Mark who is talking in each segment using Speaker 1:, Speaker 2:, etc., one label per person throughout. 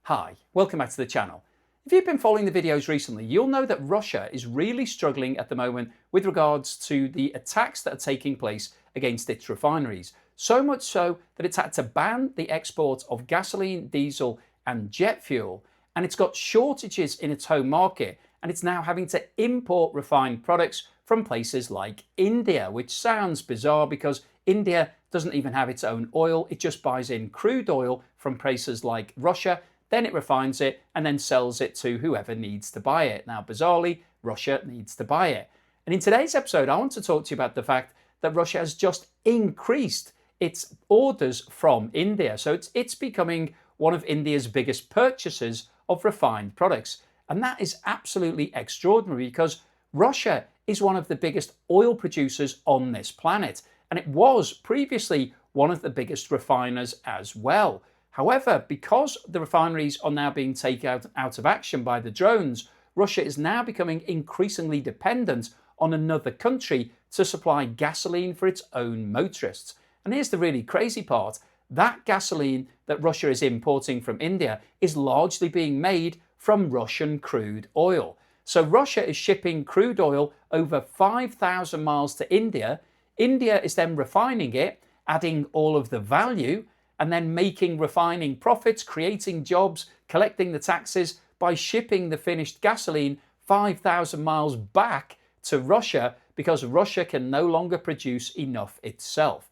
Speaker 1: Hi, welcome back to the channel. If you've been following the videos recently, you'll know that Russia is really struggling at the moment with regards to the attacks that are taking place against its refineries. So much so that it's had to ban the export of gasoline, diesel and jet fuel, and it's got shortages in its home market, and it's now having to import refined products from places like India, which sounds bizarre because India doesn't even have its own oil. It just buys in crude oil from places like Russia. Then it refines it and then sells it to whoever needs to buy it. Now, bizarrely, Russia needs to buy it. And in today's episode, I want to talk to you about the fact that Russia has just increased its orders from India. So it's becoming one of India's biggest purchasers of refined products. And that is absolutely extraordinary because Russia is one of the biggest oil producers on this planet. And it was previously one of the biggest refiners as well. However, because the refineries are now being taken out of action by the drones, Russia is now becoming increasingly dependent on another country to supply gasoline for its own motorists. And here's the really crazy part. That gasoline that Russia is importing from India is largely being made from Russian crude oil. So Russia is shipping crude oil over 5,000 miles to India. India is then refining it, adding all of the value, and then making refining profits, creating jobs, collecting the taxes by shipping the finished gasoline 5,000 miles back to Russia because Russia can no longer produce enough itself.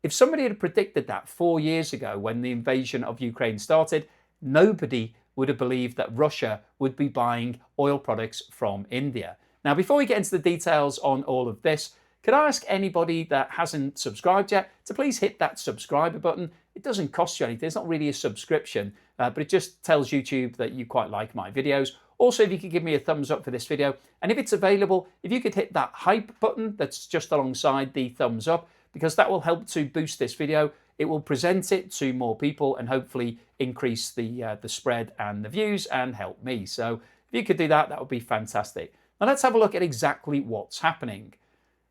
Speaker 1: If somebody had predicted that 4 years ago when the invasion of Ukraine started, nobody would have believed that Russia would be buying oil products from India. Now, before we get into the details on all of this, could I ask anybody that hasn't subscribed yet to please hit that subscribe button? It doesn't cost you anything. It's not really a subscription, but it just tells YouTube that you quite like my videos. Also, if you could give me a thumbs up for this video, and if it's available, if you could hit that hype button that's just alongside the thumbs up, because that will help to boost this video. It will present it to more people and hopefully increase the spread and the views and help me. So if you could do that, that would be fantastic. Now let's have a look at exactly what's happening.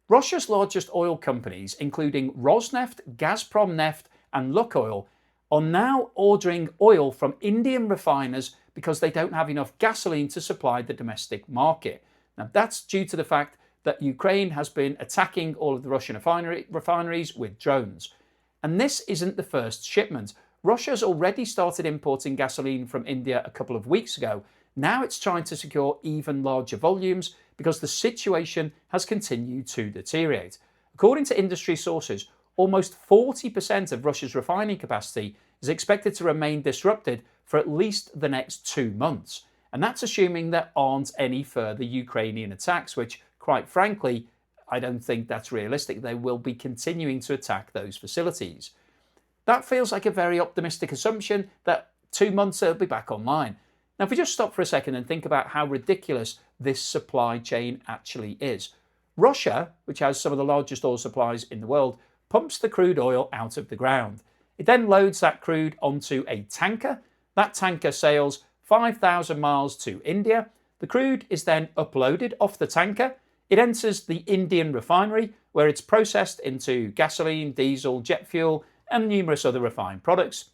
Speaker 1: Russia's largest oil companies, including Rosneft, Gazprom Neft and Lukoil, are now ordering oil from Indian refiners because they don't have enough gasoline to supply the domestic market. Now that's due to the fact that Ukraine has been attacking all of the Russian refineries with drones. And this isn't the first shipment. Russia's already started importing gasoline from India a couple of weeks ago. Now it's trying to secure even larger volumes because the situation has continued to deteriorate. According to industry sources, almost 40% of Russia's refining capacity is expected to remain disrupted for at least the next 2 months. And that's assuming there aren't any further Ukrainian attacks, which, quite frankly, I don't think that's realistic. They will be continuing to attack those facilities. That feels like a very optimistic assumption that 2 months they'll be back online. Now, if we just stop for a second and think about how ridiculous this supply chain actually is. Russia, which has some of the largest oil supplies in the world, pumps the crude oil out of the ground. It then loads that crude onto a tanker. That tanker sails 5,000 miles to India. The crude is then uploaded off the tanker. It enters the Indian refinery where it's processed into gasoline, diesel, jet fuel and numerous other refined products.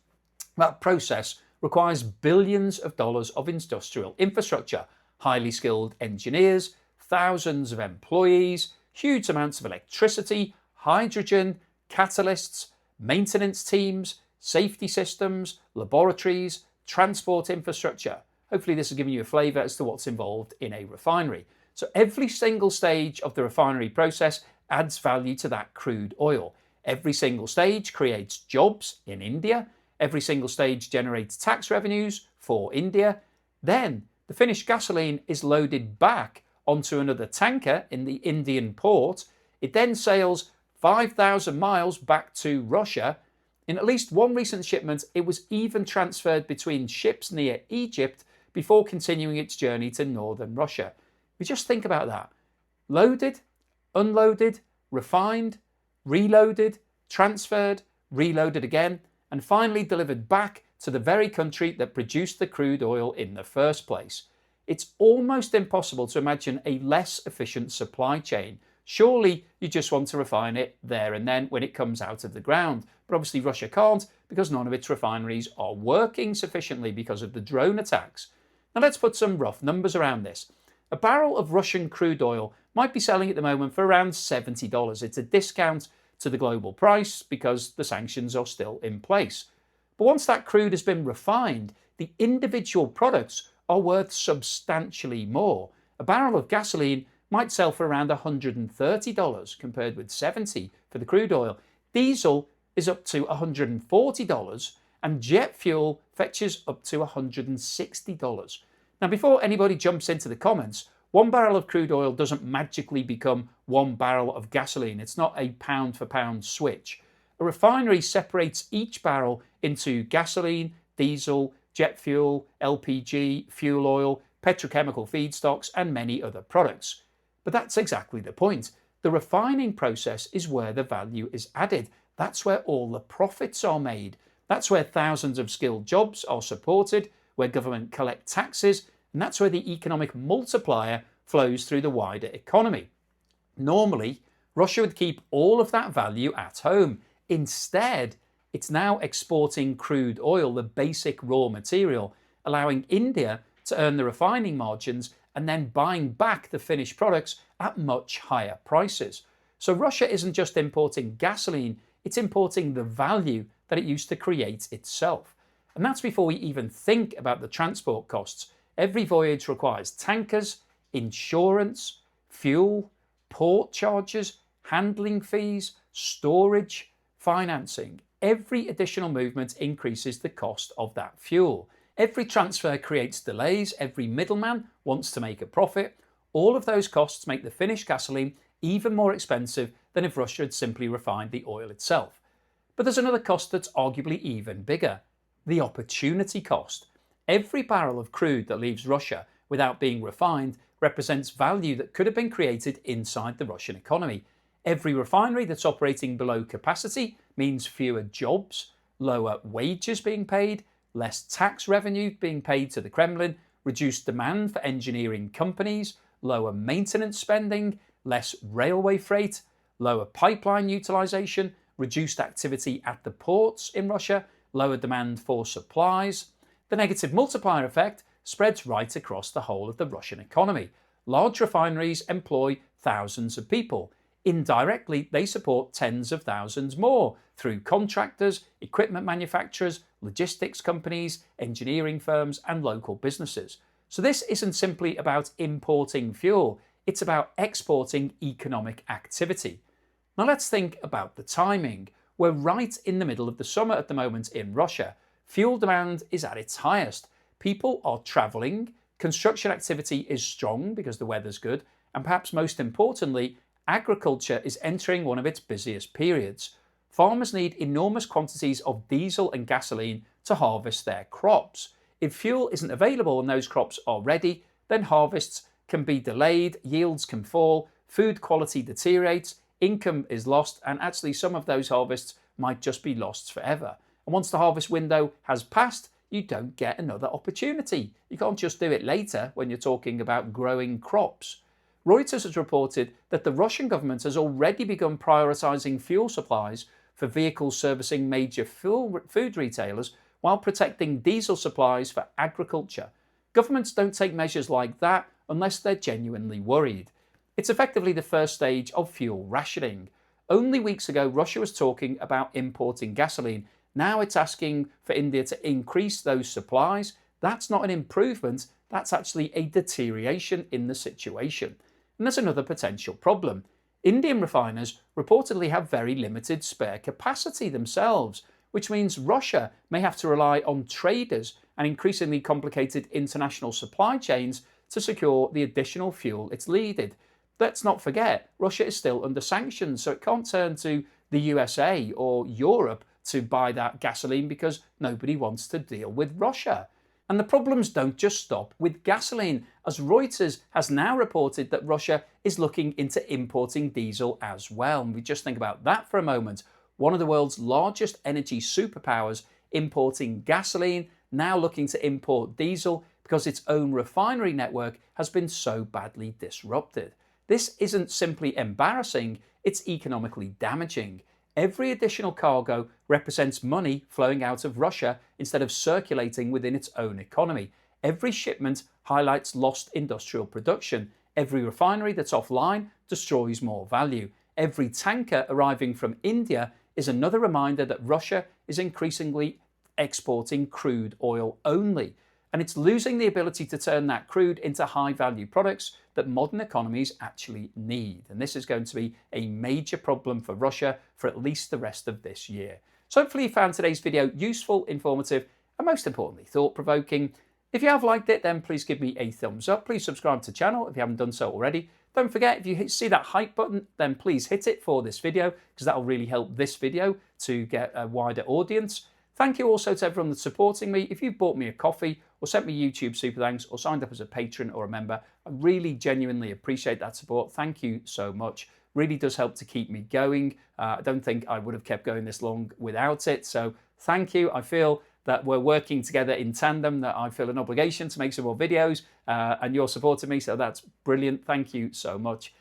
Speaker 1: That process requires billions of dollars of industrial infrastructure, highly skilled engineers, thousands of employees, huge amounts of electricity, hydrogen, catalysts, maintenance teams, safety systems, laboratories, transport infrastructure. Hopefully this has given you a flavour as to what's involved in a refinery. So every single stage of the refinery process adds value to that crude oil. Every single stage creates jobs in India. Every single stage generates tax revenues for India. Then the finished gasoline is loaded back onto another tanker in the Indian port. It then sails 5,000 miles back to Russia. In at least one recent shipment, it was even transferred between ships near Egypt before continuing its journey to northern Russia. We just think about that. Loaded, unloaded, refined, reloaded, transferred, reloaded again, and finally delivered back to the very country that produced the crude oil in the first place. It's almost impossible to imagine a less efficient supply chain. Surely you just want to refine it there and then when it comes out of the ground. But obviously Russia can't, because none of its refineries are working sufficiently because of the drone attacks. Now let's put some rough numbers around this. A barrel of Russian crude oil might be selling at the moment for around $70. It's a discount to the global price because the sanctions are still in place. But once that crude has been refined, the individual products are worth substantially more. A barrel of gasoline might sell for around $130 compared with $70 for the crude oil. Diesel is up to $140 and jet fuel fetches up to $160. Now, before anybody jumps into the comments, 1 barrel of crude oil doesn't magically become 1 barrel of gasoline. It's not a pound for pound switch. A refinery separates each barrel into gasoline, diesel, jet fuel, LPG, fuel oil, petrochemical feedstocks, and many other products. But that's exactly the point. The refining process is where the value is added. That's where all the profits are made. That's where thousands of skilled jobs are supported, where government collect taxes, and that's where the economic multiplier flows through the wider economy. Normally, Russia would keep all of that value at home. Instead, it's now exporting crude oil, the basic raw material, allowing India to earn the refining margins and then buying back the finished products at much higher prices. So Russia isn't just importing gasoline, it's importing the value that it used to create itself. And that's before we even think about the transport costs. Every voyage requires tankers, insurance, fuel, port charges, handling fees, storage, financing. Every additional movement increases the cost of that fuel. Every transfer creates delays, every middleman wants to make a profit. All of those costs make the finished gasoline even more expensive than if Russia had simply refined the oil itself. But there's another cost that's arguably even bigger: the opportunity cost. Every barrel of crude that leaves Russia without being refined represents value that could have been created inside the Russian economy. Every refinery that's operating below capacity means fewer jobs, lower wages being paid, less tax revenue being paid to the Kremlin, reduced demand for engineering companies, lower maintenance spending, less railway freight, lower pipeline utilization, reduced activity at the ports in Russia, lower demand for supplies. The negative multiplier effect spreads right across the whole of the Russian economy. Large refineries employ thousands of people. Indirectly, they support tens of thousands more through contractors, equipment manufacturers, logistics companies, engineering firms, and local businesses. So this isn't simply about importing fuel, it's about exporting economic activity. Now let's think about the timing. We're right in the middle of the summer at the moment in Russia. Fuel demand is at its highest. People are traveling, construction activity is strong because the weather's good, and perhaps most importantly, agriculture is entering one of its busiest periods. Farmers need enormous quantities of diesel and gasoline to harvest their crops. If fuel isn't available and those crops are ready, then harvests can be delayed, yields can fall, food quality deteriorates, income is lost, and actually some of those harvests might just be lost forever. And once the harvest window has passed, you don't get another opportunity. You can't just do it later when you're talking about growing crops. Reuters has reported that the Russian government has already begun prioritising fuel supplies for vehicles servicing major food retailers while protecting diesel supplies for agriculture. Governments don't take measures like that unless they're genuinely worried. It's effectively the first stage of fuel rationing. Only weeks ago, Russia was talking about importing gasoline. Now it's asking for India to increase those supplies. That's not an improvement, that's actually a deterioration in the situation. And there's another potential problem. Indian refiners reportedly have very limited spare capacity themselves, which means Russia may have to rely on traders and increasingly complicated international supply chains to secure the additional fuel it's needed. Let's not forget, Russia is still under sanctions, so it can't turn to the USA or Europe to buy that gasoline because nobody wants to deal with Russia. And the problems don't just stop with gasoline, as Reuters has now reported that Russia is looking into importing diesel as well. And we just think about that for a moment. One of the world's largest energy superpowers importing gasoline, now looking to import diesel because its own refinery network has been so badly disrupted. This isn't simply embarrassing, it's economically damaging. Every additional cargo represents money flowing out of Russia instead of circulating within its own economy. Every shipment highlights lost industrial production. Every refinery that's offline destroys more value. Every tanker arriving from India is another reminder that Russia is increasingly exporting crude oil only, and it's losing the ability to turn that crude into high-value products that modern economies actually need. And this is going to be a major problem for Russia for at least the rest of this year. So hopefully you found today's video useful, informative, and most importantly, thought-provoking. If you have liked it, then please give me a thumbs up. Please subscribe to the channel if you haven't done so already. Don't forget, if you see that hype button, then please hit it for this video, because that will really help this video to get a wider audience. Thank you also to everyone that's supporting me. If you've bought me a coffee or sent me YouTube super thanks or signed up as a patron or a member, I really genuinely appreciate that support. Thank you so much. Really does help to keep me going. I don't think I would have kept going this long without it. So thank you. I feel that we're working together in tandem, that I feel an obligation to make some more videos, and you're supporting me, so that's brilliant. Thank you so much.